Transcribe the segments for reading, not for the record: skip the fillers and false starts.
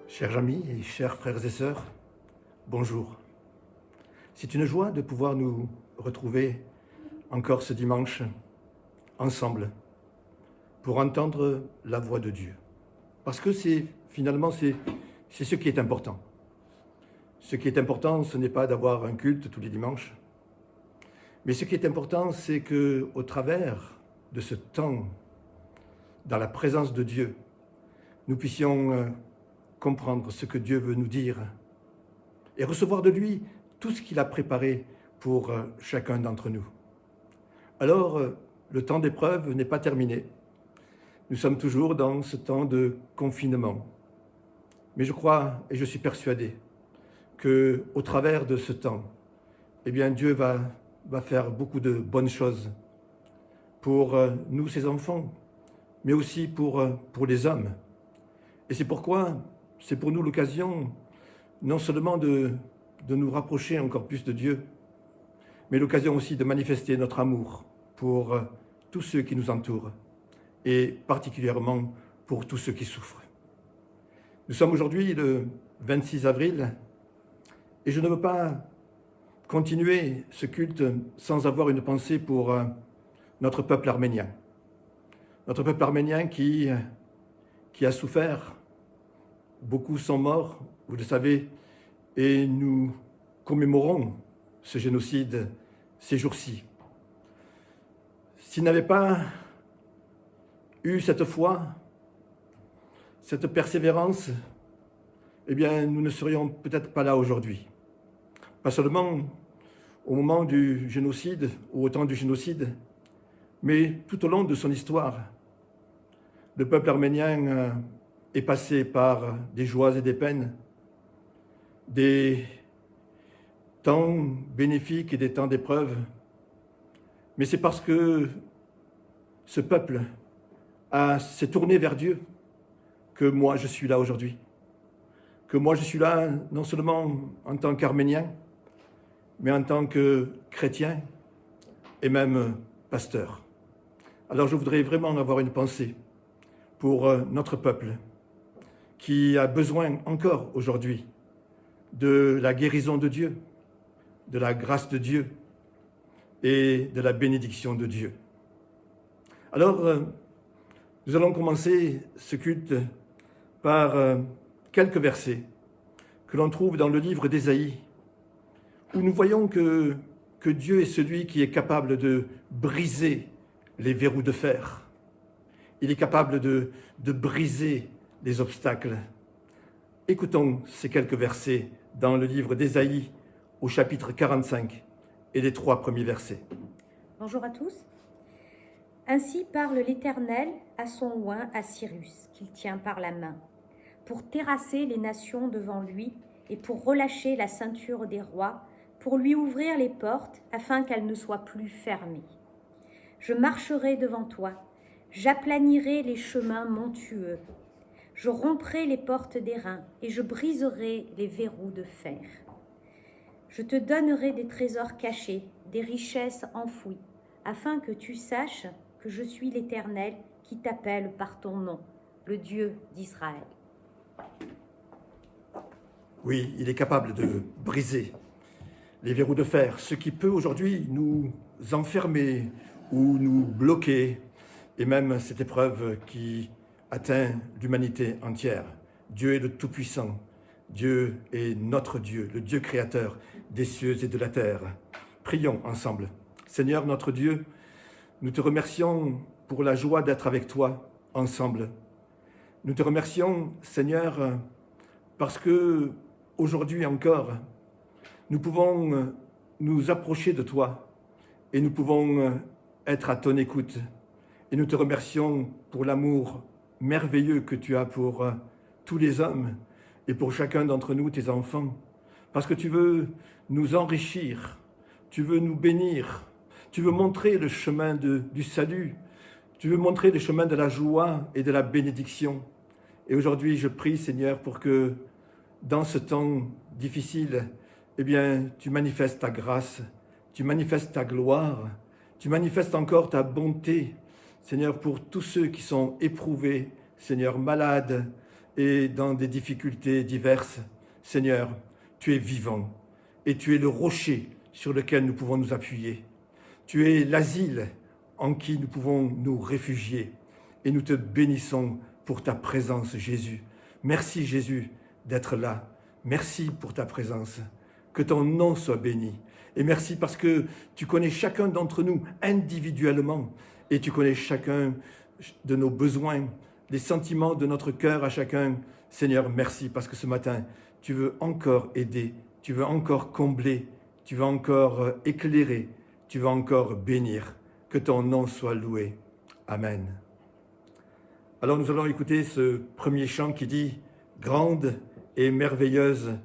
Chers amis et chers frères et sœurs, bonjour. C'est une joie de pouvoir nous retrouver encore ce dimanche ensemble pour entendre la voix de Dieu. Parce que c'est ce qui est important. Ce qui est important, ce n'est pas d'avoir un culte tous les dimanches, mais ce qui est important, c'est qu'au travers de ce temps, dans la présence de Dieu, nous puissions comprendre ce que Dieu veut nous dire et recevoir de lui tout ce qu'il a préparé pour chacun d'entre nous. Alors, le temps d'épreuve n'est pas terminé. Nous sommes toujours dans ce temps de confinement. Mais je crois et je suis persuadé qu'au travers de ce temps, Dieu va faire beaucoup de bonnes choses pour nous, ses enfants, mais aussi pour les hommes. Et c'est pourquoi c'est pour nous l'occasion non seulement de nous rapprocher encore plus de Dieu, mais l'occasion aussi de manifester notre amour pour tous ceux qui nous entourent et particulièrement pour tous ceux qui souffrent. Nous sommes aujourd'hui le 26 avril et je ne veux pas continuer ce culte sans avoir une pensée pour notre peuple arménien. Notre peuple arménien qui a souffert. Beaucoup sont morts, vous le savez, et nous commémorons ce génocide ces jours-ci. S'il n'avait pas eu cette foi, cette persévérance, nous ne serions peut-être pas là aujourd'hui. Pas seulement au moment du génocide ou au temps du génocide, mais tout au long de son histoire. Le peuple arménien est passé par des joies et des peines, des temps bénéfiques et des temps d'épreuves. Mais c'est parce que ce peuple s'est tourné vers Dieu que moi je suis là aujourd'hui. Que moi je suis là non seulement en tant qu'Arménien, mais en tant que chrétien et même pasteur. Alors je voudrais vraiment avoir une pensée pour notre peuple qui a besoin encore aujourd'hui de la guérison de Dieu, de la grâce de Dieu et de la bénédiction de Dieu. Alors, nous allons commencer ce culte par quelques versets que l'on trouve dans le livre d'Ésaïe, où nous voyons que Dieu est celui qui est capable de briser les verrous de fer. Il est capable de briser les obstacles. Écoutons ces quelques versets dans le livre d'Ésaïe au chapitre 45 et les 3 premiers versets. Bonjour à tous. Ainsi parle l'Éternel à son oint à Cyrus, qu'il tient par la main, pour terrasser les nations devant lui et pour relâcher la ceinture des rois, pour lui ouvrir les portes afin qu'elles ne soient plus fermées. Je marcherai devant toi, j'aplanirai les chemins montueux. Je romprai les portes d'airain et je briserai les verrous de fer. Je te donnerai des trésors cachés, des richesses enfouies, afin que tu saches que je suis l'Éternel qui t'appelle par ton nom, le Dieu d'Israël. Oui, il est capable de briser les verrous de fer, ce qui peut aujourd'hui nous enfermer ou nous bloquer, et même cette épreuve qui atteint l'humanité entière. Dieu est le Tout-Puissant. Dieu est notre Dieu, le Dieu créateur des cieux et de la terre. Prions ensemble. Seigneur notre Dieu, nous te remercions pour la joie d'être avec toi ensemble. Nous te remercions, Seigneur, parce que aujourd'hui encore, nous pouvons nous approcher de toi et nous pouvons être à ton écoute. Et nous te remercions pour l'amour merveilleux que tu as pour tous les hommes et pour chacun d'entre nous, tes enfants, parce que tu veux nous enrichir, tu veux nous bénir, tu veux montrer le chemin du salut, tu veux montrer le chemin de la joie et de la bénédiction. Et aujourd'hui, je prie, Seigneur, pour que dans ce temps difficile, tu manifestes ta grâce, tu manifestes ta gloire, tu manifestes encore ta bonté, Seigneur, pour tous ceux qui sont éprouvés, Seigneur, malades, et dans des difficultés diverses, Seigneur, tu es vivant et tu es le rocher sur lequel nous pouvons nous appuyer. Tu es l'asile en qui nous pouvons nous réfugier et nous te bénissons pour ta présence, Jésus. Merci, Jésus, d'être là. Merci pour ta présence. Que ton nom soit béni. Et merci parce que tu connais chacun d'entre nous individuellement et tu connais chacun de nos besoins, les sentiments de notre cœur à chacun. Seigneur, merci parce que ce matin, tu veux encore aider, tu veux encore combler, tu veux encore éclairer, tu veux encore bénir. Que ton nom soit loué. Amen. Alors nous allons écouter ce premier chant qui dit « Grandes et merveilleuses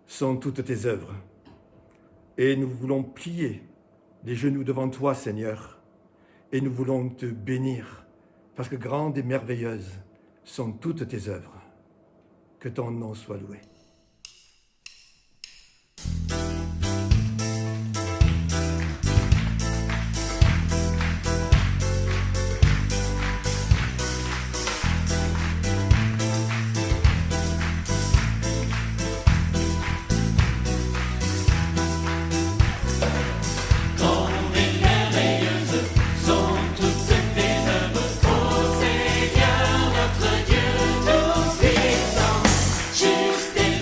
sont toutes tes œuvres ». Et nous voulons plier les genoux devant toi, Seigneur, et nous voulons te bénir, parce que grandes et merveilleuses sont toutes tes œuvres. Que ton nom soit loué. Juste et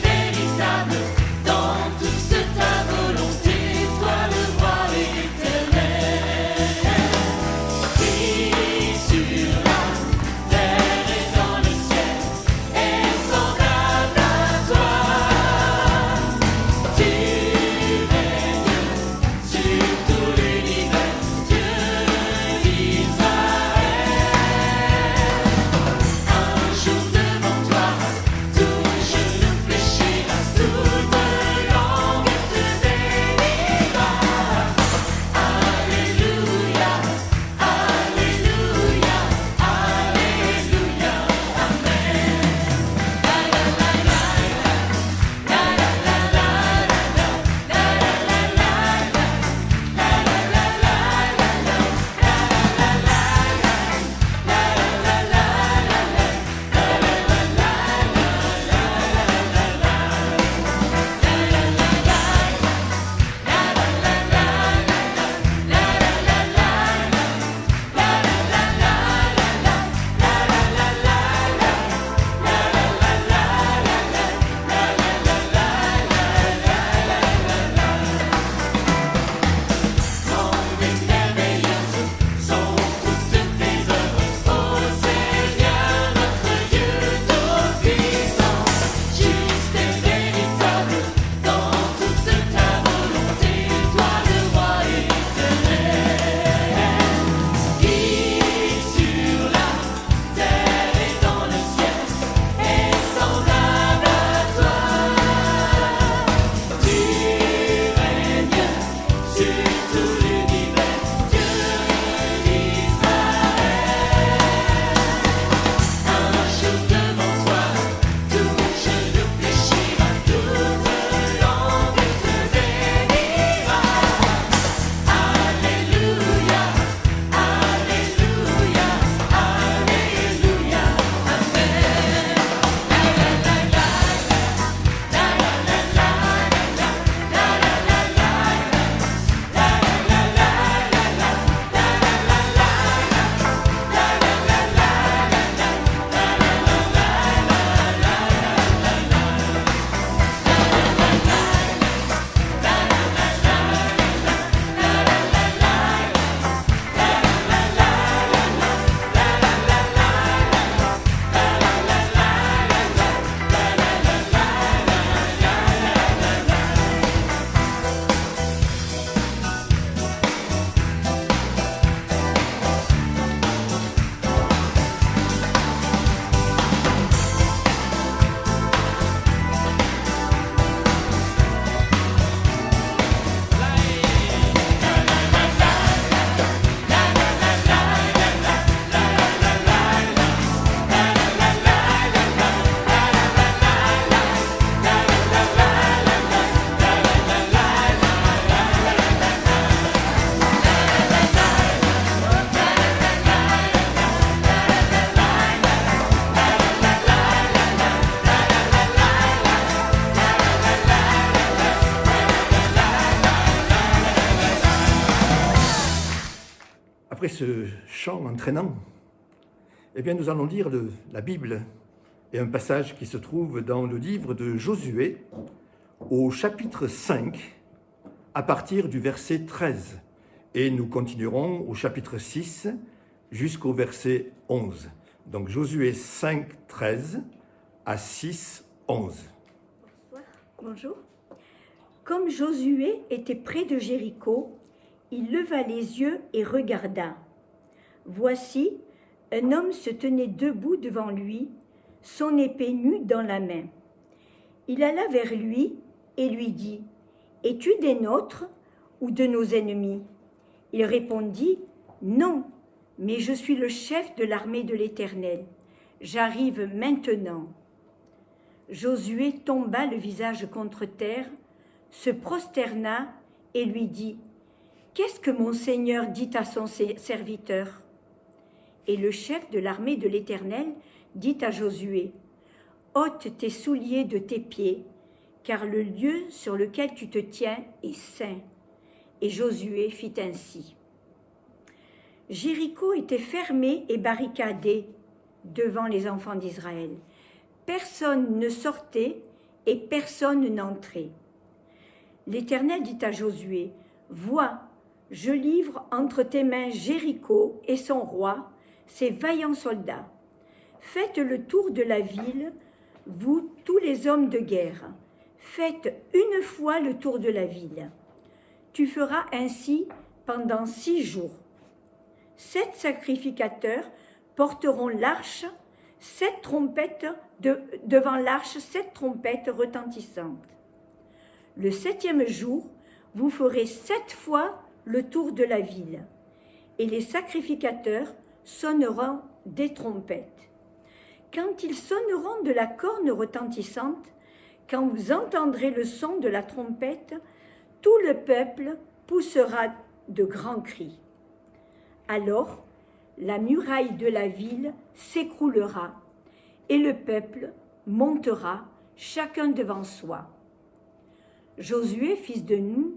ce chant entraînant, eh bien, nous allons lire la Bible et un passage qui se trouve dans le livre de Josué, au chapitre 5, à partir du verset 13. Et nous continuerons au chapitre 6 jusqu'au verset 11. Donc Josué 5, 13 à 6, 11. Bonsoir. Bonjour. Comme Josué était près de Jéricho, il leva les yeux et regarda. Voici, un homme se tenait debout devant lui, son épée nue dans la main. Il alla vers lui et lui dit, « Es-tu des nôtres ou de nos ennemis ?» Il répondit, « Non, mais je suis le chef de l'armée de l'Éternel. J'arrive maintenant. » Josué tomba le visage contre terre, se prosterna et lui dit, « Qu'est-ce que mon Seigneur dit à son serviteur ?» Et le chef de l'armée de l'Éternel dit à Josué, « Ôte tes souliers de tes pieds, car le lieu sur lequel tu te tiens est saint. » Et Josué fit ainsi. Jéricho était fermé et barricadé devant les enfants d'Israël. Personne ne sortait et personne n'entrait. L'Éternel dit à Josué, « Vois, je livre entre tes mains Jéricho et son roi, ses vaillants soldats. Faites le tour de la ville, vous tous les hommes de guerre. Faites une fois le tour de la ville. Tu feras ainsi pendant 6 jours. 7 sacrificateurs porteront l'arche, 7 trompettes devant l'arche, 7 trompettes retentissantes. Le 7e jour, vous ferez 7 fois le tour de la ville, et les sacrificateurs sonneront des trompettes. Quand ils sonneront de la corne retentissante, quand vous entendrez le son de la trompette, tout le peuple poussera de grands cris. Alors, la muraille de la ville s'écroulera, et le peuple montera, chacun devant soi. Josué, fils de Nun,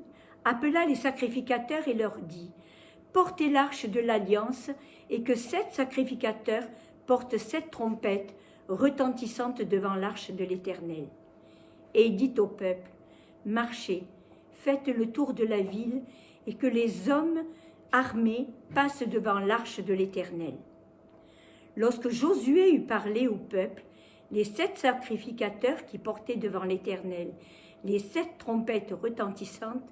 appela les sacrificateurs et leur dit, « Portez l'arche de l'alliance et que 7 sacrificateurs portent 7 trompettes retentissantes devant l'arche de l'Éternel. » Et il dit au peuple, « Marchez, faites le tour de la ville et que les hommes armés passent devant l'arche de l'Éternel. » Lorsque Josué eut parlé au peuple, les 7 sacrificateurs qui portaient devant l'Éternel les 7 trompettes retentissantes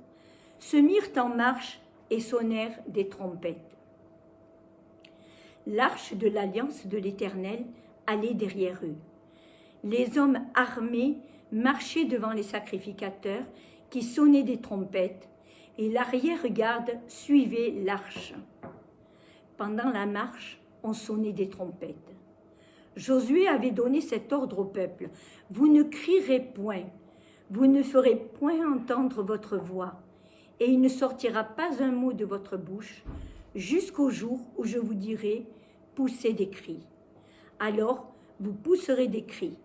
se mirent en marche et sonnèrent des trompettes. L'arche de l'alliance de l'Éternel allait derrière eux. Les hommes armés marchaient devant les sacrificateurs qui sonnaient des trompettes, et l'arrière-garde suivait l'arche. Pendant la marche, on sonnait des trompettes. Josué avait donné cet ordre au peuple, « Vous ne crierez point, vous ne ferez point entendre votre voix, et il ne sortira pas un mot de votre bouche, jusqu'au jour où je vous dirai, poussez des cris. Alors vous pousserez des cris. »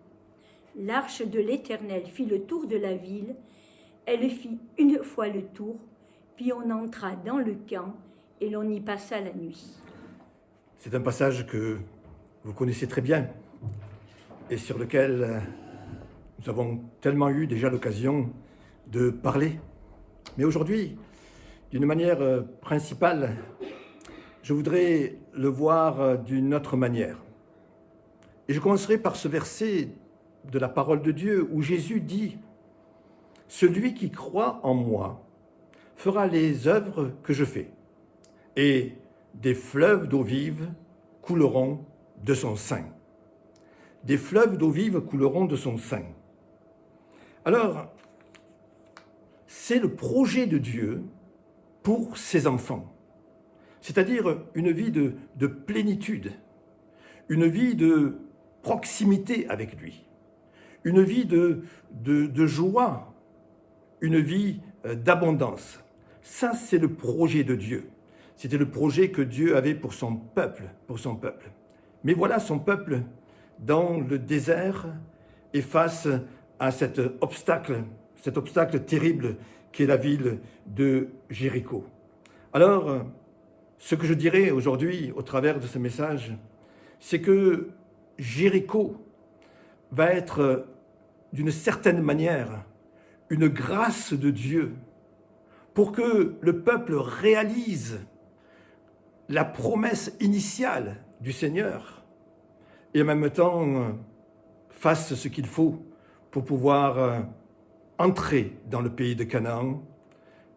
L'arche de l'Éternel fit le tour de la ville, elle fit une fois le tour, puis on entra dans le camp et l'on y passa la nuit. C'est un passage que vous connaissez très bien et sur lequel nous avons tellement eu déjà l'occasion de parler. Mais aujourd'hui, d'une manière principale, je voudrais le voir d'une autre manière. Et je commencerai par ce verset de la parole de Dieu où Jésus dit « Celui qui croit en moi fera les œuvres que je fais, et des fleuves d'eau vive couleront de son sein. » Des fleuves d'eau vive couleront de son sein. Alors, c'est le projet de Dieu pour ses enfants, c'est-à-dire une vie de plénitude, une vie de proximité avec lui, une vie de joie, une vie d'abondance. Ça, c'est le projet de Dieu. C'était le projet que Dieu avait pour son peuple, Mais voilà son peuple dans le désert et face à cet obstacle terrible qu'est la ville de Jéricho. Alors, Ce que je dirais aujourd'hui au travers de ce message, c'est que Jéricho va être d'une certaine manière une grâce de Dieu pour que le peuple réalise la promesse initiale du Seigneur et en même temps fasse ce qu'il faut pour pouvoir entrer dans le pays de Canaan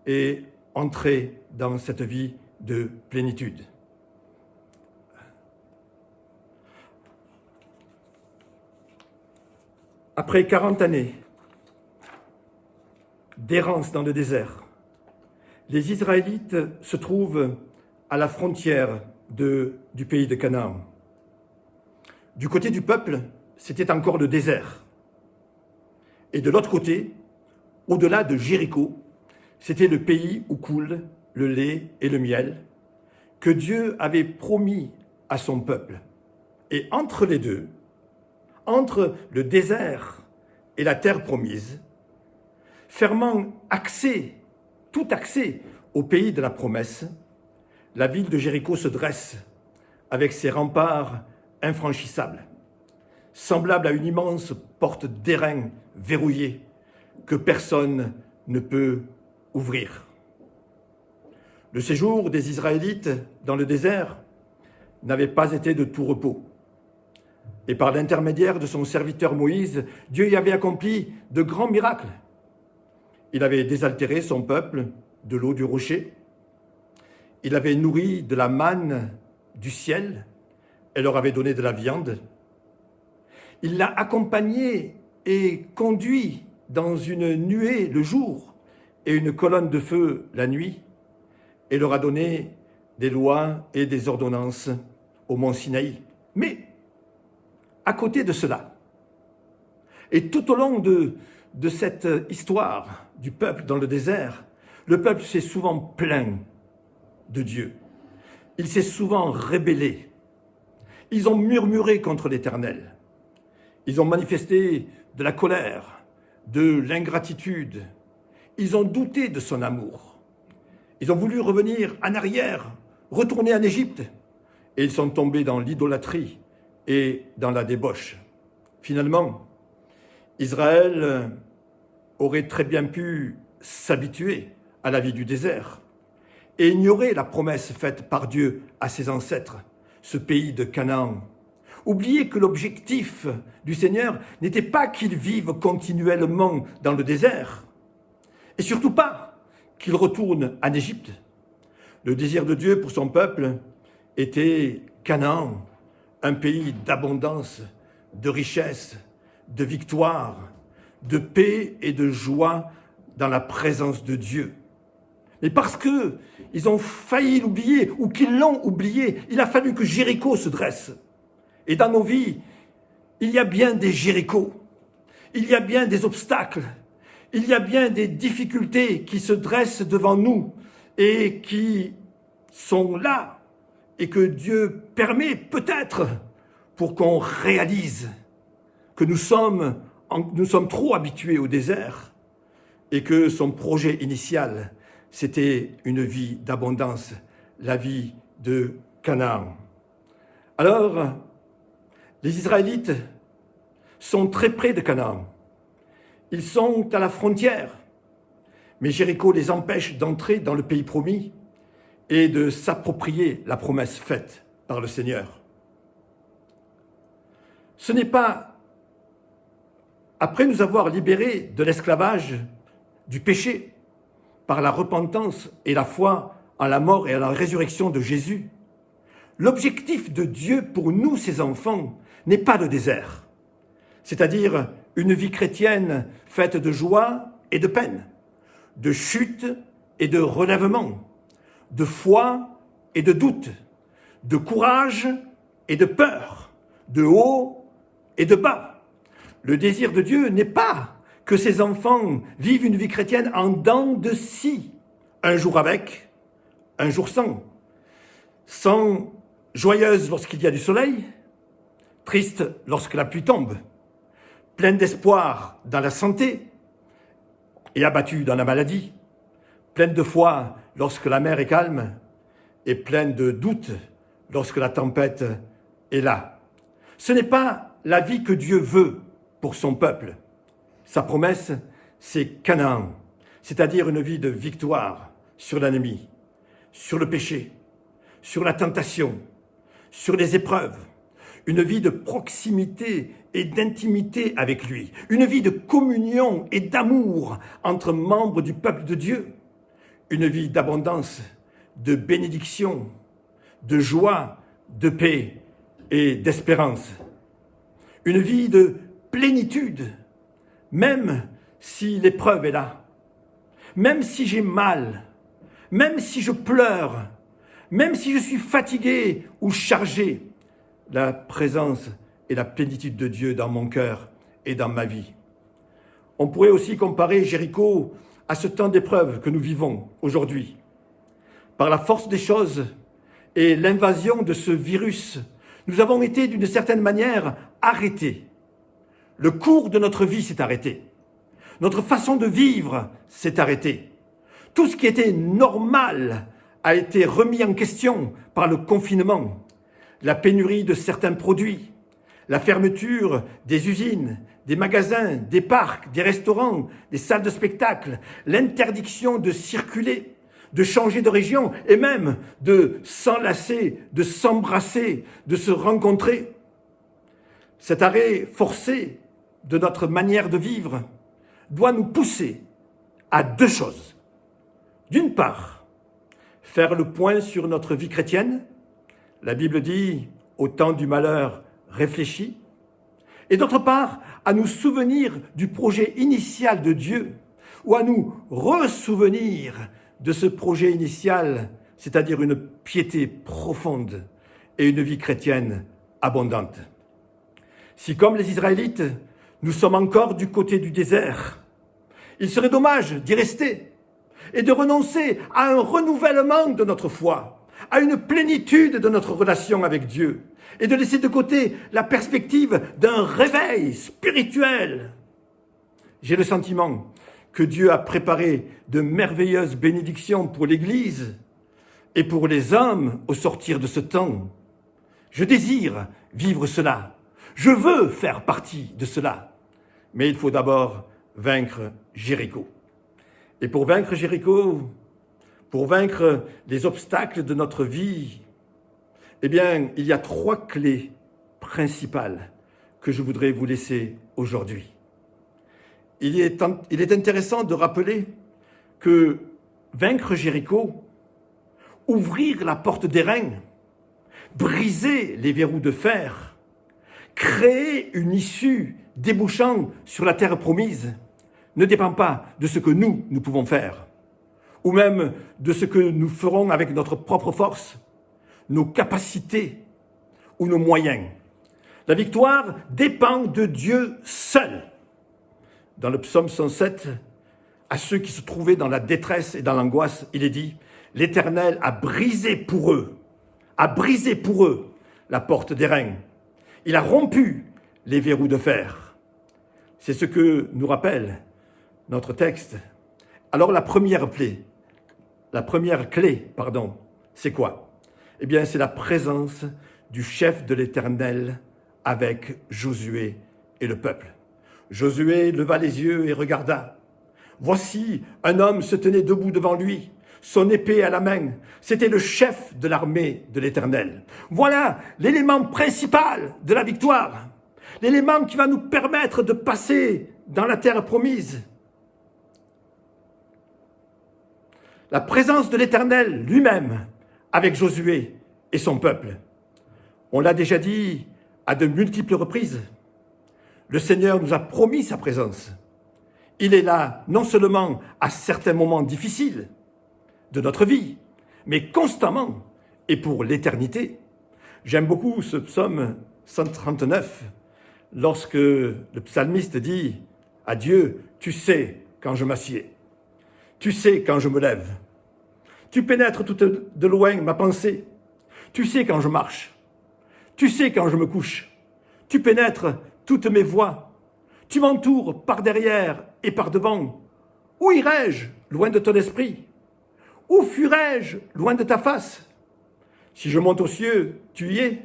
et entrer dans cette vie de plénitude. Après 40 années d'errance dans le désert, les Israélites se trouvent à la frontière du pays de Canaan. Du côté du peuple, c'était encore le désert. Et de l'autre côté, au-delà de Jéricho, c'était le pays où coule le lait et le miel que Dieu avait promis à son peuple. Et entre les deux, entre le désert et la terre promise, fermant tout accès au pays de la promesse, la ville de Jéricho se dresse avec ses remparts infranchissables, semblable à une immense porte d'airain verrouillée que personne ne peut ouvrir. Le séjour des Israélites dans le désert n'avait pas été de tout repos. Et par l'intermédiaire de son serviteur Moïse, Dieu y avait accompli de grands miracles. Il avait désaltéré son peuple de l'eau du rocher. Il avait nourri de la manne du ciel et leur avait donné de la viande. Il l'a accompagné et conduit dans une nuée le jour et une colonne de feu la nuit, et leur a donné des lois et des ordonnances au mont Sinaï. Mais, à côté de cela, et tout au long de cette histoire du peuple dans le désert, le peuple s'est souvent plaint de Dieu. Il s'est souvent rébellé. Ils ont murmuré contre l'Éternel. Ils ont manifesté de la colère, de l'ingratitude. Ils ont douté de son amour. Ils ont voulu revenir en arrière, retourner en Égypte. Et ils sont tombés dans l'idolâtrie et dans la débauche. Finalement, Israël aurait très bien pu s'habituer à la vie du désert et ignorer la promesse faite par Dieu à ses ancêtres, ce pays de Canaan. Oublier que l'objectif du Seigneur n'était pas qu'ils vivent continuellement dans le désert, et surtout pas qu'ils retournent en Égypte. Le désir de Dieu pour son peuple était Canaan, un pays d'abondance, de richesse, de victoire, de paix et de joie dans la présence de Dieu. Mais parce qu'ils ont failli l'oublier ou qu'ils l'ont oublié, il a fallu que Jéricho se dresse. Et dans nos vies, il y a bien des Jérichos, il y a bien des obstacles, il y a bien des difficultés qui se dressent devant nous et qui sont là et que Dieu permet peut-être pour qu'on réalise que nous sommes trop habitués au désert et que son projet initial, c'était une vie d'abondance, la vie de Canaan. Alors, les Israélites sont très près de Canaan. Ils sont à la frontière. Mais Jéricho les empêche d'entrer dans le pays promis et de s'approprier la promesse faite par le Seigneur. Ce n'est pas après nous avoir libérés de l'esclavage, du péché, par la repentance et la foi en la mort et à la résurrection de Jésus. L'objectif de Dieu pour nous, ses enfants, n'est pas le désert, c'est-à-dire une vie chrétienne faite de joie et de peine, de chute et de relèvement, de foi et de doute, de courage et de peur, de haut et de bas. Le désir de Dieu n'est pas que ses enfants vivent une vie chrétienne en dents de scie, un jour avec, un jour sans joyeuse lorsqu'il y a du soleil, triste lorsque la pluie tombe, pleine d'espoir dans la santé et abattue dans la maladie, pleine de foi lorsque la mer est calme et pleine de doutes lorsque la tempête est là. Ce n'est pas la vie que Dieu veut pour son peuple. Sa promesse, c'est Canaan, c'est-à-dire une vie de victoire sur l'ennemi, sur le péché, sur la tentation, sur les épreuves, une vie de proximité et d'intimité avec lui, une vie de communion et d'amour entre membres du peuple de Dieu, une vie d'abondance, de bénédiction, de joie, de paix et d'espérance, une vie de plénitude, même si l'épreuve est là, même si j'ai mal, même si je pleure, même si je suis fatigué ou chargé, la présence et la plénitude de Dieu dans mon cœur et dans ma vie. On pourrait aussi comparer Jéricho à ce temps d'épreuve que nous vivons aujourd'hui. Par la force des choses et l'invasion de ce virus, nous avons été d'une certaine manière arrêtés. Le cours de notre vie s'est arrêté. Notre façon de vivre s'est arrêtée. Tout ce qui était normal a été remis en question par le confinement. La pénurie de certains produits, la fermeture des usines, des magasins, des parcs, des restaurants, des salles de spectacle, l'interdiction de circuler, de changer de région et même de s'enlacer, de s'embrasser, de se rencontrer. Cet arrêt forcé de notre manière de vivre doit nous pousser à deux choses. D'une part, faire le point sur notre vie chrétienne. La Bible dit, au temps du malheur, réfléchis. Et d'autre part, à nous souvenir du projet initial de Dieu, ou à nous ressouvenir de ce projet initial, c'est-à-dire une piété profonde et une vie chrétienne abondante. Si, comme les Israélites, nous sommes encore du côté du désert, il serait dommage d'y rester et de renoncer à un renouvellement de notre foi, à une plénitude de notre relation avec Dieu, et de laisser de côté la perspective d'un réveil spirituel. J'ai le sentiment que Dieu a préparé de merveilleuses bénédictions pour l'Église et pour les hommes au sortir de ce temps. Je désire vivre cela. Je veux faire partie de cela. Mais il faut d'abord vaincre Jéricho. Et pour vaincre Jéricho, pour vaincre les obstacles de notre vie, eh bien, il y a 3 clés principales que je voudrais vous laisser aujourd'hui. Il est intéressant de rappeler que vaincre Jéricho, ouvrir la porte d'airain, briser les verrous de fer, créer une issue débouchant sur la terre promise, ne dépend pas de ce que nous pouvons faire, ou même de ce que nous ferons avec notre propre force, nos capacités ou nos moyens. La victoire dépend de Dieu seul. Dans le psaume 107, à ceux qui se trouvaient dans la détresse et dans l'angoisse, il est dit « L'Éternel a brisé pour eux la porte d'airain. Il a rompu les verrous de fer. » C'est ce que nous rappelle notre texte. Alors la première clé, c'est quoi? Eh bien, c'est la présence du chef de l'Éternel avec Josué et le peuple. Josué leva les yeux et regarda. Voici, un homme se tenait debout devant lui, son épée à la main. C'était le chef de l'armée de l'Éternel. Voilà l'élément principal de la victoire, l'élément qui va nous permettre de passer dans la terre promise. La présence de l'Éternel lui-même avec Josué et son peuple. On l'a déjà dit à de multiples reprises. Le Seigneur nous a promis sa présence. Il est là non seulement à certains moments difficiles de notre vie, mais constamment et pour l'éternité. J'aime beaucoup ce psaume 139, lorsque le psalmiste dit à Dieu, « Tu sais quand je m'assieds, tu sais quand je me lève, tu pénètres tout de loin ma pensée, tu sais quand je marche, tu sais quand je me couche, tu pénètres toutes mes voies, tu m'entoures par derrière et par devant. Où irai-je loin de ton esprit? Où fuirai-je loin de ta face? Si je monte aux cieux, tu y es.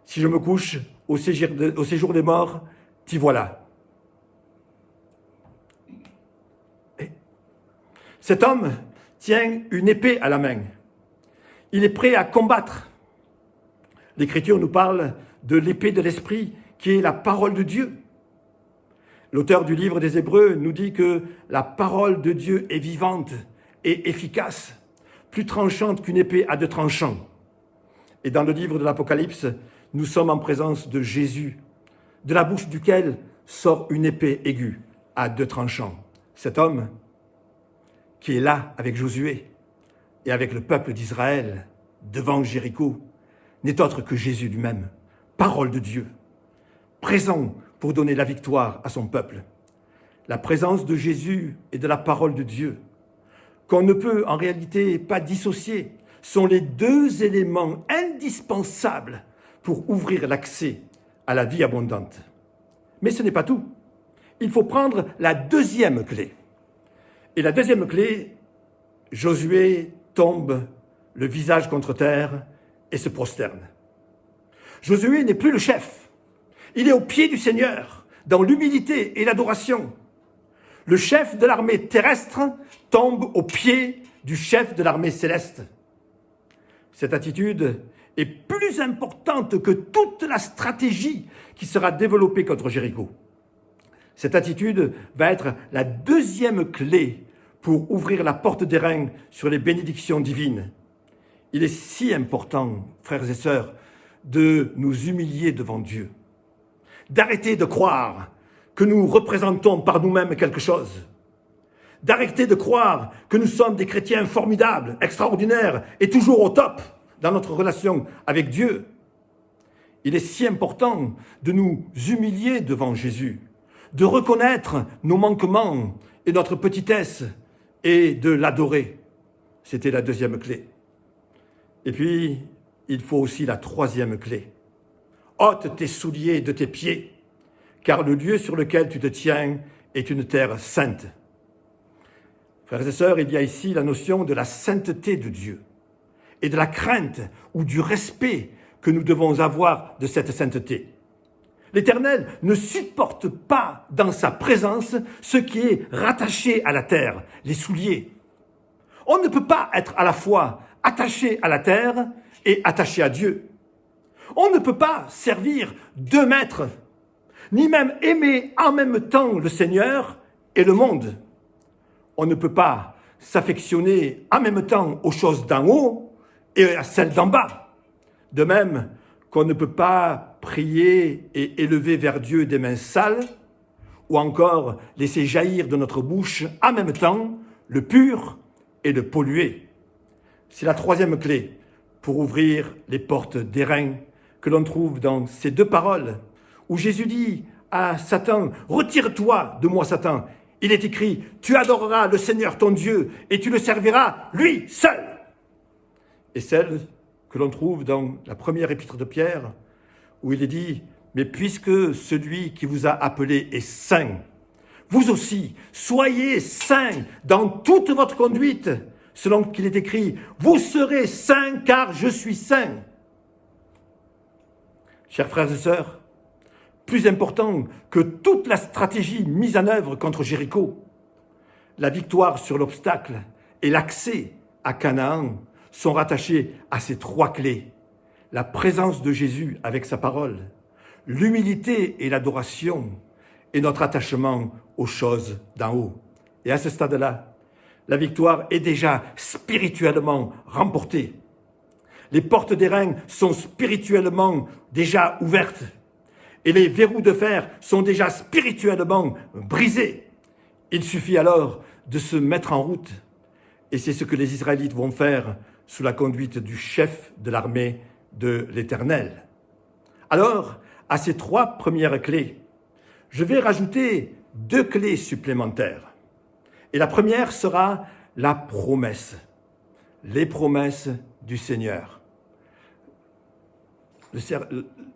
Si je me couche au séjour des morts, t'y voilà. » Cet homme tient une épée à la main. Il est prêt à combattre. L'Écriture nous parle de l'épée de l'Esprit, qui est la parole de Dieu. L'auteur du livre des Hébreux nous dit que la parole de Dieu est vivante et efficace, plus tranchante qu'une épée à 2 tranchants. Et dans le livre de l'Apocalypse, nous sommes en présence de Jésus, de la bouche duquel sort une épée aiguë à 2 tranchants. Cet homme qui est là avec Josué et avec le peuple d'Israël devant Jéricho n'est autre que Jésus lui-même, parole de Dieu, présent pour donner la victoire à son peuple. La présence de Jésus et de la parole de Dieu, qu'on ne peut en réalité pas dissocier, sont les 2 éléments indispensables pour ouvrir l'accès à la vie abondante. Mais ce n'est pas tout. Il faut prendre la 2e clé. Et la 2e clé, Josué tombe le visage contre terre et se prosterne. Josué n'est plus le chef. Il est au pied du Seigneur, dans l'humilité et l'adoration. Le chef de l'armée terrestre tombe au pied du chef de l'armée céleste. Cette attitude est plus importante que toute la stratégie qui sera développée contre Jéricho. Cette attitude va être la 2e clé pour ouvrir la porte d'airain sur les bénédictions divines. Il est si important, frères et sœurs, de nous humilier devant Dieu, d'arrêter de croire que nous représentons par nous-mêmes quelque chose, d'arrêter de croire que nous sommes des chrétiens formidables, extraordinaires et toujours au top dans notre relation avec Dieu. Il est si important de nous humilier devant Jésus, de reconnaître nos manquements et notre petitesse et de l'adorer. C'était la 2e clé. Et puis, il faut aussi la 3e clé. Ôte tes souliers de tes pieds, car le lieu sur lequel tu te tiens est une terre sainte. Frères et sœurs, il y a ici la notion de la sainteté de Dieu et de la crainte ou du respect que nous devons avoir de cette sainteté. L'Éternel ne supporte pas dans sa présence ce qui est rattaché à la terre, les souliers. On ne peut pas être à la fois attaché à la terre et attaché à Dieu. On ne peut pas servir 2 maîtres, ni même aimer en même temps le Seigneur et le monde. On ne peut pas s'affectionner en même temps aux choses d'en haut et à celles d'en bas. De même qu'on ne peut pas prier et élever vers Dieu des mains sales, ou encore laisser jaillir de notre bouche en même temps le pur et le pollué. C'est la 3e clé pour ouvrir les portes d'airain que l'on trouve dans ces 2 paroles, où Jésus dit à Satan, « Retire-toi de moi, Satan ». Il est écrit, « Tu adoreras le Seigneur ton Dieu et tu le serviras lui seul ». Et celle que l'on trouve dans la 1re épître de Pierre, où il est dit, « Mais puisque celui qui vous a appelé est saint, vous aussi, soyez saints dans toute votre conduite, selon qu'il est écrit, « Vous serez saints car je suis saint ». Chers frères et sœurs, plus important que toute la stratégie mise en œuvre contre Jéricho, la victoire sur l'obstacle et l'accès à Canaan sont rattachés à ces 3 clés. La présence de Jésus avec sa parole, l'humilité et l'adoration, et notre attachement aux choses d'en haut. Et à ce stade-là, la victoire est déjà spirituellement remportée. Les portes d'airain sont spirituellement déjà ouvertes. Et les verrous de fer sont déjà spirituellement brisés. Il suffit alors de se mettre en route. Et c'est ce que les Israélites vont faire sous la conduite du chef de l'armée de l'Éternel. Alors, à ces 3 premières clés, je vais rajouter 2 clés supplémentaires. Et la première sera la promesse, les promesses du Seigneur.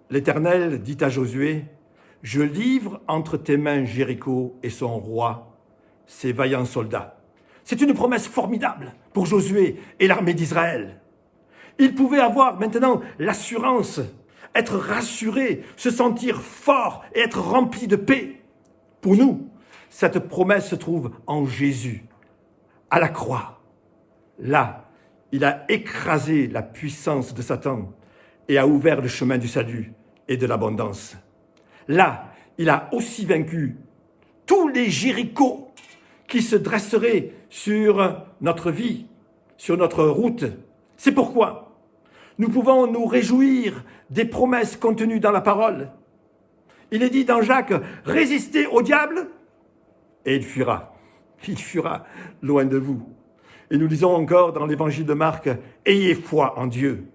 L'Éternel dit à Josué, « Je livre entre tes mains Jéricho et son roi, ses vaillants soldats. » C'est une promesse formidable pour Josué et l'armée d'Israël. Ils pouvaient avoir maintenant l'assurance, être rassurés, se sentir forts et être remplis de paix. Pour nous, cette promesse se trouve en Jésus, à la croix. Là, il a écrasé la puissance de Satan et a ouvert le chemin du salut et de l'abondance. Là, il a aussi vaincu tous les Jérichos qui se dresseraient sur notre vie, sur notre route. C'est pourquoi nous pouvons nous réjouir des promesses contenues dans la parole. Il est dit dans Jacques, « Résistez au diable et il fuira. Il fuira loin de vous. » Et nous lisons encore dans l'évangile de Marc, « Ayez foi en Dieu. »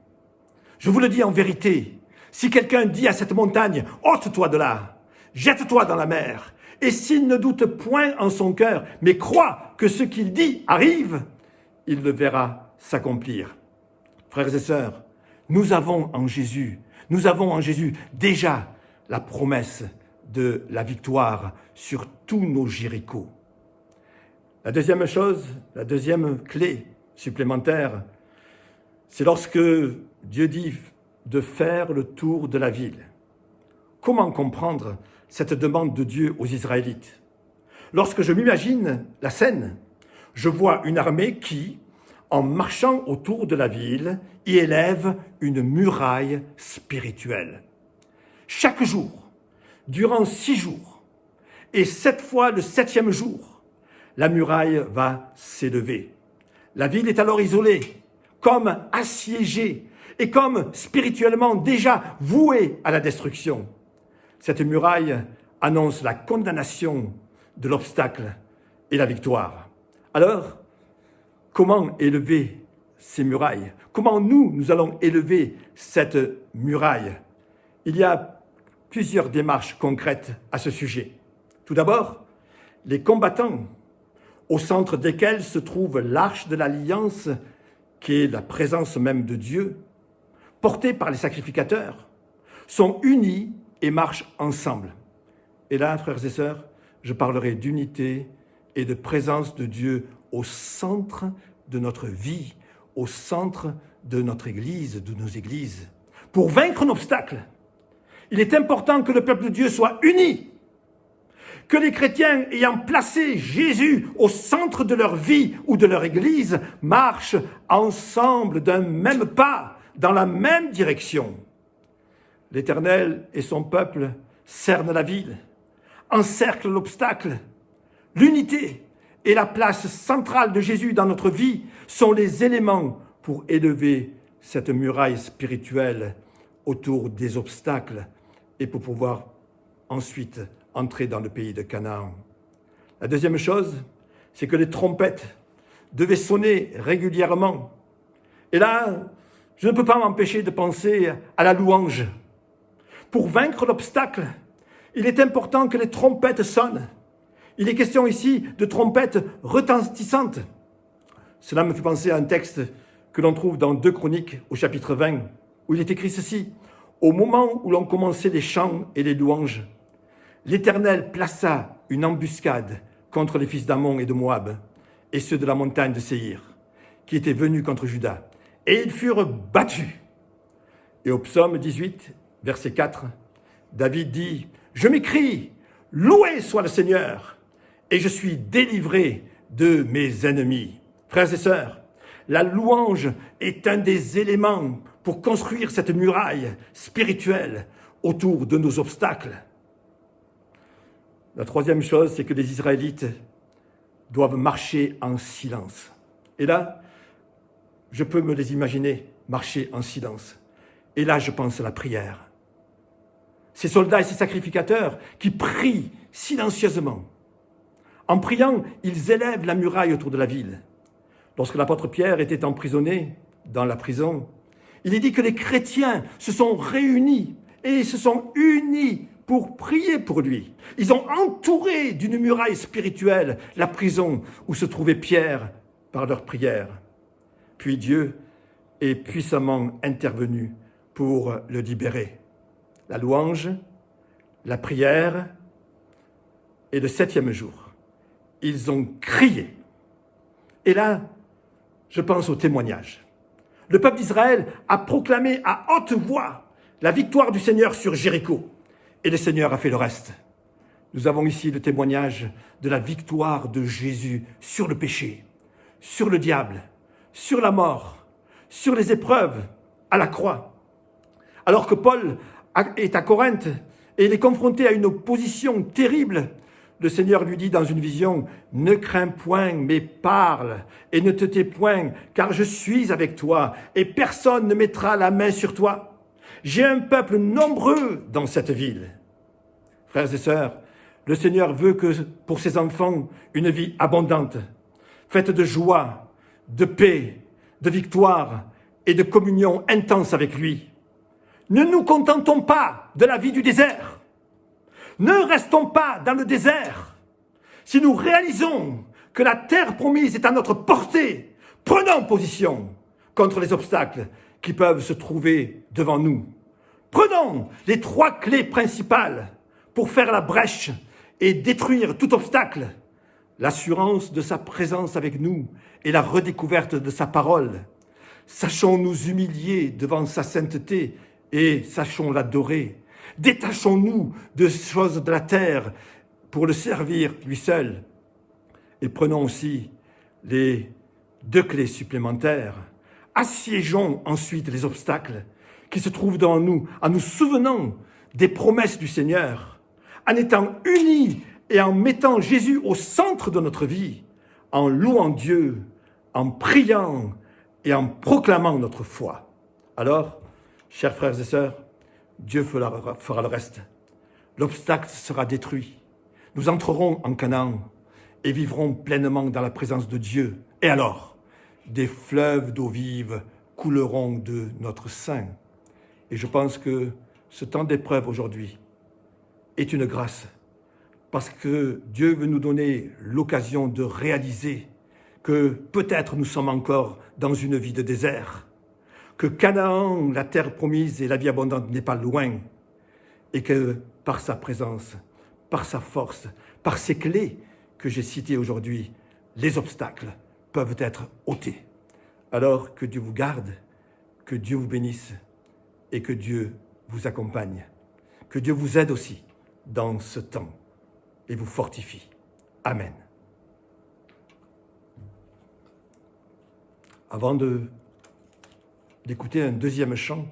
Je vous le dis en vérité, si quelqu'un dit à cette montagne, « Ôte-toi de là, jette-toi dans la mer », et s'il ne doute point en son cœur, mais croit que ce qu'il dit arrive, il le verra s'accomplir. Frères et sœurs, nous avons en Jésus déjà la promesse de la victoire sur tous nos Jérichos. La deuxième chose, la deuxième clé supplémentaire, c'est lorsque Dieu dit de faire le tour de la ville. Comment comprendre cette demande de Dieu aux Israélites? Lorsque je m'imagine la scène, je vois une armée qui, en marchant autour de la ville, y élève une muraille spirituelle. Chaque jour, durant 6 jours, et 7 fois le 7e jour, la muraille va s'élever. La ville est alors isolée, comme assiégée, et comme spirituellement déjà vouée à la destruction. Cette muraille annonce la condamnation de l'obstacle et la victoire. Alors, comment élever ces murailles? Comment nous allons élever cette muraille? Il y a plusieurs démarches concrètes à ce sujet. Tout d'abord, les combattants, au centre desquels se trouve l'arche de l'alliance, qui est la présence même de Dieu, portée par les sacrificateurs, sont unis et marchent ensemble. Et là, frères et sœurs, je parlerai d'unité et de présence de Dieu au centre de notre vie, au centre de notre Église, de nos églises. Pour vaincre un obstacle, il est important que le peuple de Dieu soit uni, que les chrétiens ayant placé Jésus au centre de leur vie ou de leur Église marchent ensemble d'un même pas, dans la même direction. L'Éternel et son peuple cernent la ville, encerclent l'obstacle. L'unité et la place centrale de Jésus dans notre vie sont les éléments pour élever cette muraille spirituelle autour des obstacles et pour pouvoir ensuite entrer dans le pays de Canaan. La deuxième chose, c'est que les trompettes devaient sonner régulièrement. Et là, je ne peux pas m'empêcher de penser à la louange. Pour vaincre l'obstacle, il est important que les trompettes sonnent. Il est question ici de trompettes retentissantes. Cela me fait penser à un texte que l'on trouve dans 2 Chroniques au chapitre 20, où il est écrit ceci. « Au moment où l'on commençait les chants et les louanges, l'Éternel plaça une embuscade contre les fils d'Ammon et de Moab, et ceux de la montagne de Séhir, qui étaient venus contre Juda, et ils furent battus. » Et au psaume 18, verset 4, David dit « Je m'écrie, loué soit le Seigneur, et je suis délivré de mes ennemis. » Frères et sœurs, la louange est un des éléments pour construire cette muraille spirituelle autour de nos obstacles. La troisième chose, c'est que les Israélites doivent marcher en silence. Et là, je peux me les imaginer marcher en silence. Et là, je pense à la prière. Ces soldats et ces sacrificateurs qui prient silencieusement. En priant, ils élèvent la muraille autour de la ville. Lorsque l'apôtre Pierre était emprisonné dans la prison, il est dit que les chrétiens se sont réunis et se sont unis pour prier pour lui. Ils ont entouré d'une muraille spirituelle la prison où se trouvait Pierre par leur prière. Puis Dieu est puissamment intervenu pour le libérer. La louange, la prière et le 7e jour, ils ont crié. Et là, je pense au témoignage. le peuple d'Israël a proclamé à haute voix la victoire du Seigneur sur Jéricho. Et le Seigneur a fait le reste. Nous avons ici le témoignage de la victoire de Jésus sur le péché, sur le diable, sur la mort, sur les épreuves à la croix. Alors que Paul est à Corinthe et il est confronté à une opposition terrible, le Seigneur lui dit dans une vision, « Ne crains point, mais parle, et ne te tais point, car je suis avec toi, et personne ne mettra la main sur toi. J'ai un peuple nombreux dans cette ville. » Frères et sœurs, le Seigneur veut que pour ses enfants, une vie abondante, faite de joie, de paix, de victoire et de communion intense avec lui. Ne nous contentons pas de la vie du désert. Ne restons pas dans le désert. Si nous réalisons que la terre promise est à notre portée, prenons position contre les obstacles qui peuvent se trouver devant nous. Prenons les 3 clés principales pour faire la brèche et détruire tout obstacle. L'assurance de sa présence avec nous et la redécouverte de sa parole. Sachons nous humilier devant sa sainteté et sachons l'adorer. Détachons-nous de choses de la terre pour le servir lui seul. Et prenons aussi les 2 clés supplémentaires. Assiégeons ensuite les obstacles qui se trouvent devant nous en nous souvenant des promesses du Seigneur, en étant unis et en mettant Jésus au centre de notre vie, en louant Dieu, en priant et en proclamant notre foi. Alors, chers frères et sœurs, Dieu fera le reste. L'obstacle sera détruit. Nous entrerons en Canaan et vivrons pleinement dans la présence de Dieu. Et alors, des fleuves d'eau vive couleront de notre sein. Et je pense que ce temps d'épreuve aujourd'hui est une grâce, parce que Dieu veut nous donner l'occasion de réaliser que peut-être nous sommes encore dans une vie de désert, que Canaan, la terre promise et la vie abondante n'est pas loin, et que par sa présence, par sa force, par ces clés que j'ai citées aujourd'hui, les obstacles peuvent être ôtés. Alors que Dieu vous garde, que Dieu vous bénisse et que Dieu vous accompagne, que Dieu vous aide aussi dans ce temps et vous fortifie. Amen. Avant d'écouter un deuxième chant,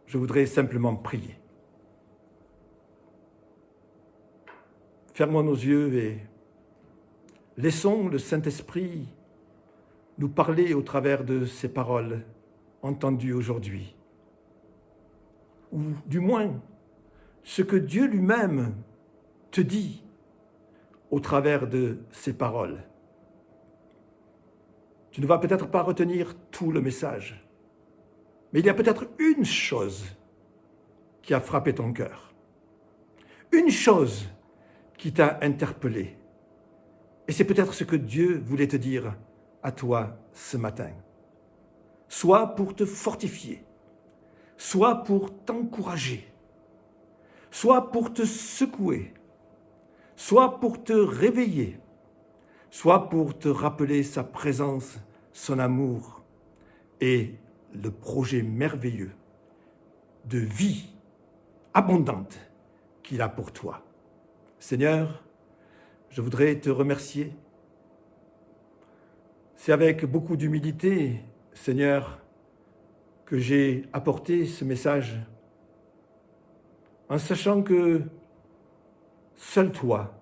je voudrais simplement prier. Fermons nos yeux et laissons le Saint-Esprit nous parler au travers de ces paroles entendues aujourd'hui. Ou du moins, ce que Dieu lui-même te dit au travers de ces paroles. Tu ne vas peut-être pas retenir tout le message, mais il y a peut-être une chose qui a frappé ton cœur, une chose qui t'a interpellé. Et c'est peut-être ce que Dieu voulait te dire à toi ce matin. Soit pour te fortifier, soit pour t'encourager, soit pour te secouer, soit pour te réveiller, soit pour te rappeler sa présence, son amour et le projet merveilleux de vie abondante qu'il a pour toi. Seigneur, je voudrais te remercier. C'est avec beaucoup d'humilité, Seigneur, que j'ai apporté ce message, en sachant que seul toi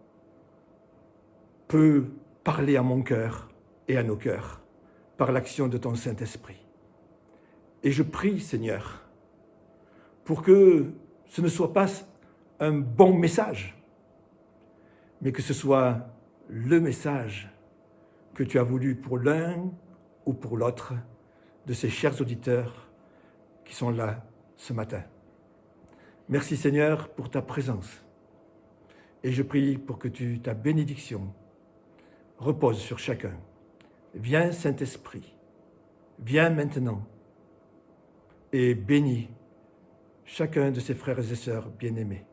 peux parler à mon cœur et à nos cœurs par l'action de ton Saint-Esprit. Et je prie, Seigneur, pour que ce ne soit pas un bon message, mais que ce soit le message que tu as voulu pour l'un ou pour l'autre de ces chers auditeurs qui sont là ce matin. Merci Seigneur pour ta présence. Et je prie pour que ta bénédiction repose sur chacun. Viens Saint-Esprit, viens maintenant et bénis chacun de ces frères et sœurs bien-aimés.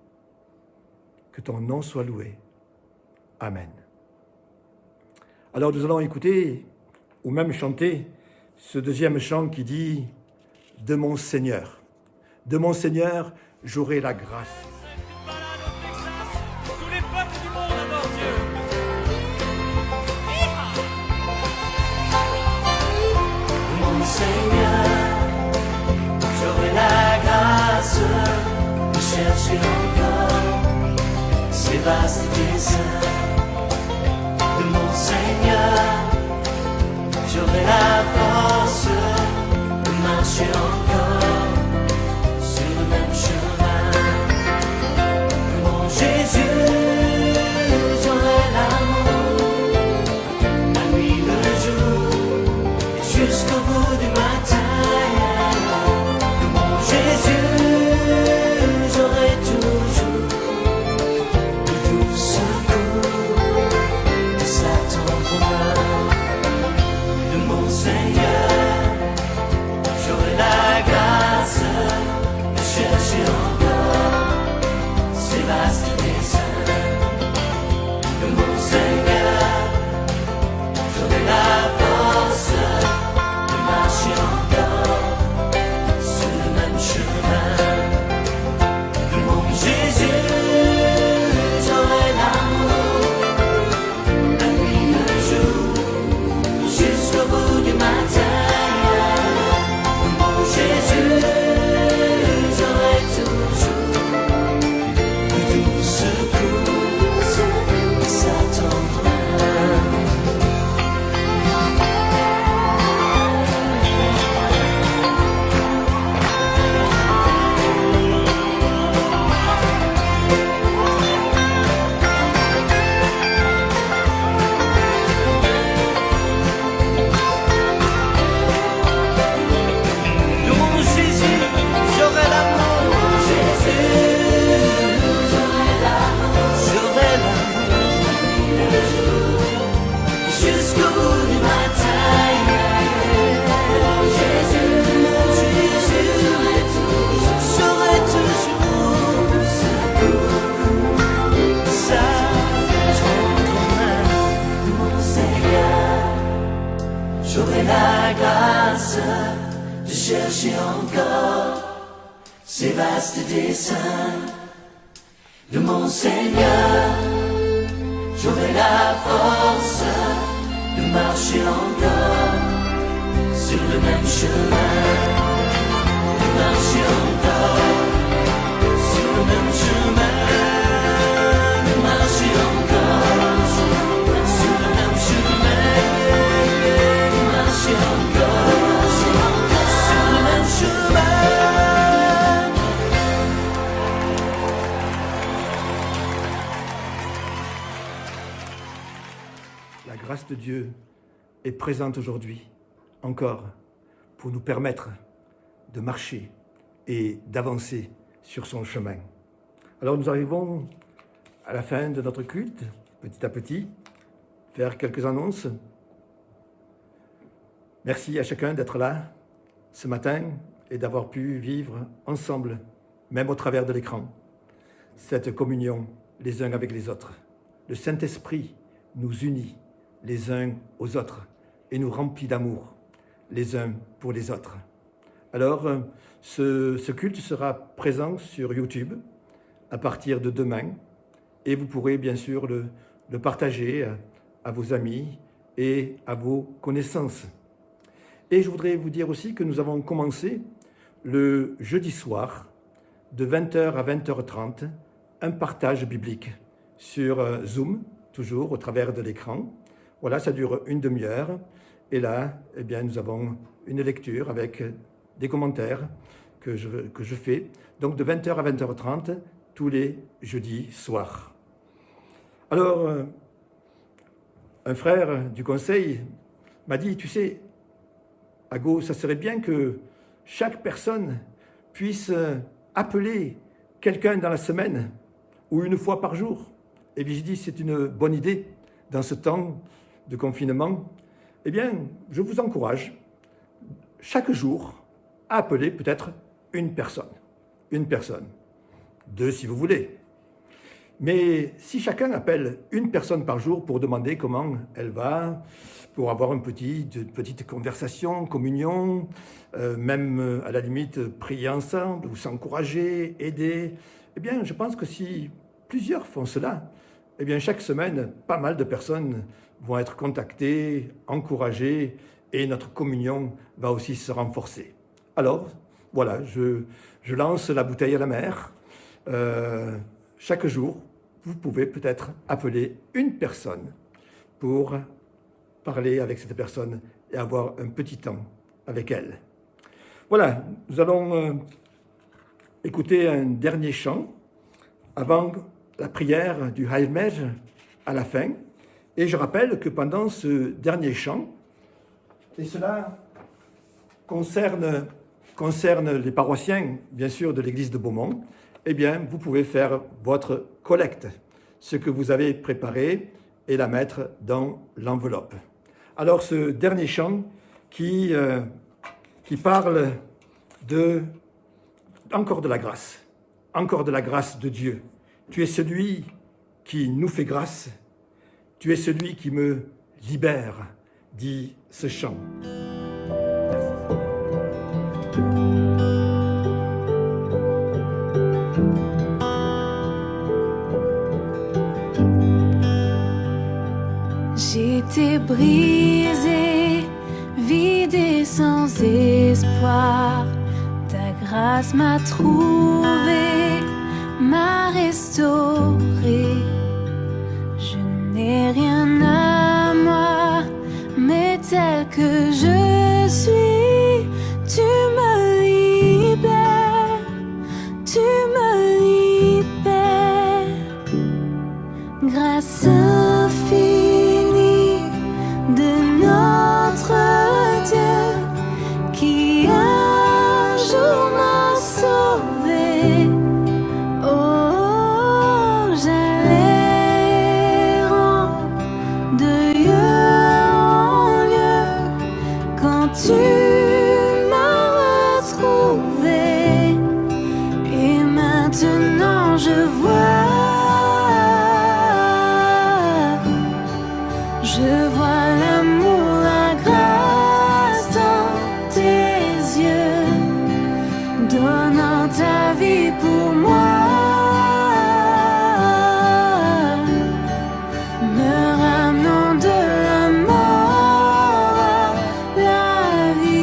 Que ton nom soit loué. Amen. Alors nous allons écouter ou même chanter ce deuxième chant qui dit « De mon Seigneur, j'aurai la grâce ». Tous les peuples du monde adorent Dieu. Mon Seigneur, j'aurai la grâce de chercher encore ces vastes desseins. De mon Seigneur, j'aurai la force de marcher encore sur le même chemin. De mon Jésus, j'aurai l'amour, la nuit, le jour, et jusqu'au bout du matin. De mon Jésus, j'aurai toujours le doux secours de sa tendre main. De mon Seigneur, j'aurai la grâce de chercher encore ces vastes desseins. De mon Seigneur, j'aurai la force de marcher encore sur le même chemin. De mon Jésus, j'aurai l'amour, la nuit, le jour, jusqu'au bout du matin. De mon Jésus, j'aurai toujours le doux secours de sa tendre main. De mon Jésus, j'aurai l'amour. Jésus, j'aurai l'amour. J'aurai l'amour jusqu'au bout du matin. Jésus, j'aurai toujours sa tendre main. De mon Seigneur, j'aurai la grâce de chercher encore ces vastes desseins. De mon Seigneur, j'aurai la force de marcher encore sur le même chemin. De marcher encore sur le même chemin. De marcher encore sur le même chemin. De marcher encore sur le même chemin. La grâce de Dieu est présente aujourd'hui, encore, pour nous permettre de marcher et d'avancer sur son chemin. Alors nous arrivons à la fin de notre culte, petit à petit, faire quelques annonces. Merci à chacun d'être là ce matin et d'avoir pu vivre ensemble, même au travers de l'écran, cette communion les uns avec les autres. Le Saint-Esprit nous unit les uns aux autres et nous remplit d'amour les uns pour les autres. Alors, ce culte sera présent sur YouTube à partir de demain et vous pourrez bien sûr le partager à vos amis et à vos connaissances. Et je voudrais vous dire aussi que nous avons commencé le jeudi soir de 20h à 20h30 un partage biblique sur Zoom, toujours au travers de l'écran. Voilà, ça dure une demi-heure. Et là, eh bien, nous avons une lecture avec des commentaires que je fais. Donc de 20h à 20h30, tous les jeudis soirs. Alors, un frère du conseil m'a dit, tu sais, Ago, ça serait bien que chaque personne puisse appeler quelqu'un dans la semaine ou une fois par jour. Et puis j'ai dit, c'est une bonne idée dans ce temps de confinement. Eh bien, je vous encourage chaque jour à appeler peut-être une personne, deux si vous voulez. Mais si chacun appelle une personne par jour pour demander comment elle va, pour avoir une petite conversation, communion, même à la limite prier ensemble ou s'encourager, aider, eh bien je pense que si plusieurs font cela, eh bien chaque semaine, pas mal de personnes vont être contactées, encouragées et notre communion va aussi se renforcer. Alors, voilà, je lance la bouteille à la mer. Chaque jour, vous pouvez peut-être appeler une personne pour parler avec cette personne et avoir un petit temps avec elle. Voilà, nous allons écouter un dernier chant avant la prière du Heil Mej à la fin. Et je rappelle que pendant ce dernier chant, et cela concerne les paroissiens, bien sûr, de l'église de Beaumont, eh bien, vous pouvez faire votre collecte, ce que vous avez préparé, et la mettre dans l'enveloppe. Alors, ce dernier chant qui parle encore de la grâce de Dieu. Tu es celui qui nous fait grâce, tu es celui qui me libère, dit ce chant. J'étais brisée, vide et sans espoir. Ta grâce m'a trouvée, m'a restaurée. Je n'ai rien à moi, mais tel que je suis, tu me libères, tu me libères. Grâce infinie de notre Dieu qui un jour m'a sauvé. Oh, j'allais de lieu en lieu quand tu m'as retrouvé. Et maintenant je vois l'amour, la grâce dans tes yeux, donnant ta vie pour moi, me ramenant de la mort à la vie.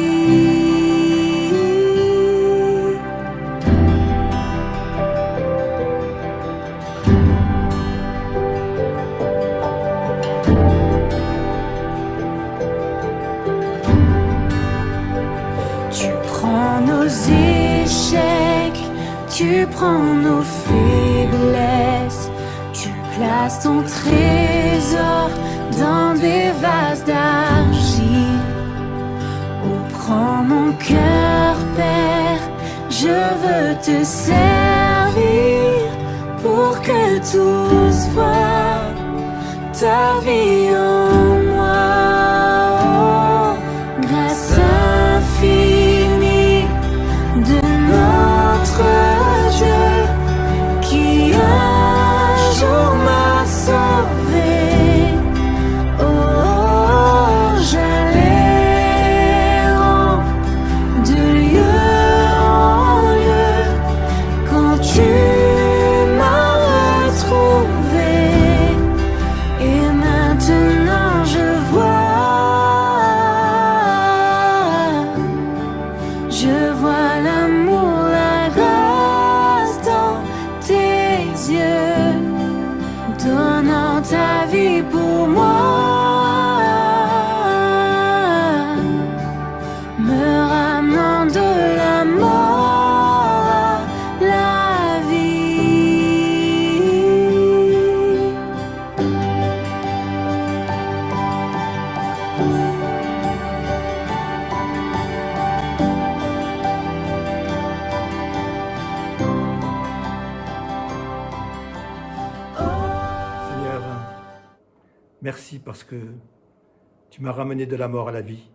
Tu prends nos échecs, tu prends nos faiblesses, tu places ton trésor dans des vases d'argile. Oh, prends mon cœur, Père, je veux te servir pour que tous voient ta vie en moi. Oh, grâce infinie de notre Dieu qui un jour m'a sauvé. Oh, j'allais de lieu en lieu quand tu m'as retrouvé. Et maintenant je vois l'amour, la grâce dans tes yeux, donnant ta vie pour moi, me ramenant de la mort à la vie. Seigneur, merci parce que tu m'as ramené de la mort à la vie.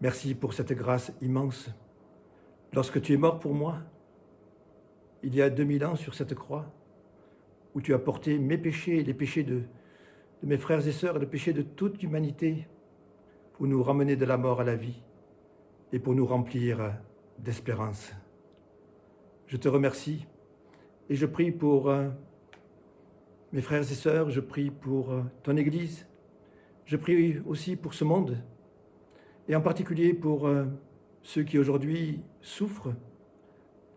Merci pour cette grâce immense. Lorsque tu es mort pour moi, il y a 2000 ans sur cette croix, où tu as porté mes péchés, les péchés de mes frères et sœurs, les péchés de toute l'humanité, pour nous ramener de la mort à la vie et pour nous remplir d'espérance. Je te remercie et je prie pour mes frères et sœurs, je prie pour ton Église, je prie aussi pour ce monde et en particulier pour ceux qui aujourd'hui souffrent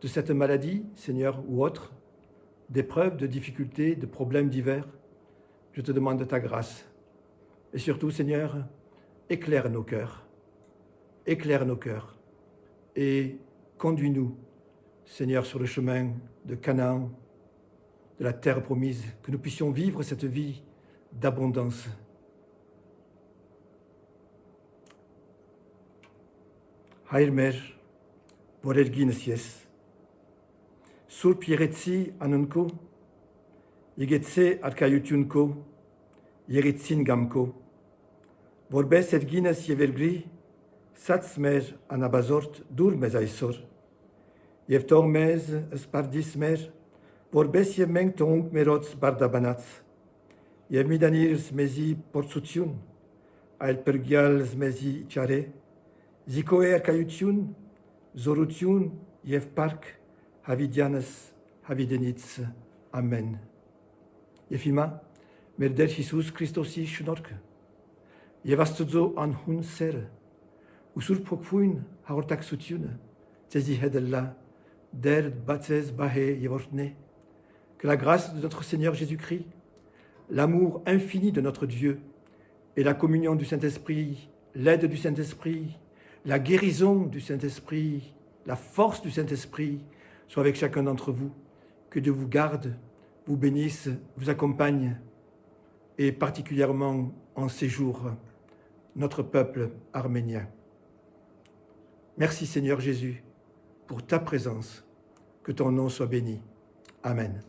de cette maladie, Seigneur, ou autre, d'épreuves, de difficultés, de problèmes divers. Je te demande ta grâce. Et surtout, Seigneur, éclaire nos cœurs et conduis-nous, Seigneur, sur le chemin de Canaan, de la terre promise, que nous puissions vivre cette vie d'abondance. Hayr mer, vorergines yes. Surp yeretsi anunko, yegetse arkayutunko, yeretsin gamko. Vorbes ergines yevergri, sats mer anabazort dur mezaisor. Yevtor mez spardis mer, vorbes yemeng tonk merots bardabanats. Yevmidanir smezi portsutiun, ael pergial smezi chare. Zikoe arkayutiun, zorutiun, yev park, havidianes, havidenits. Amen. Yefima, merder Jesus Christosi schnork. Yevastudzo an hun ser. Usur pokfuin haortak sutiun. Tezi hedella, der batzez bahe yevortne. Que la grâce de notre Seigneur Jésus-Christ, l'amour infini de notre Dieu et la communion du Saint-Esprit, l'aide du Saint-Esprit, la guérison du Saint-Esprit, la force du Saint-Esprit soit avec chacun d'entre vous. Que Dieu vous garde, vous bénisse, vous accompagne et particulièrement en ces jours, notre peuple arménien. Merci Seigneur Jésus pour ta présence. Que ton nom soit béni. Amen.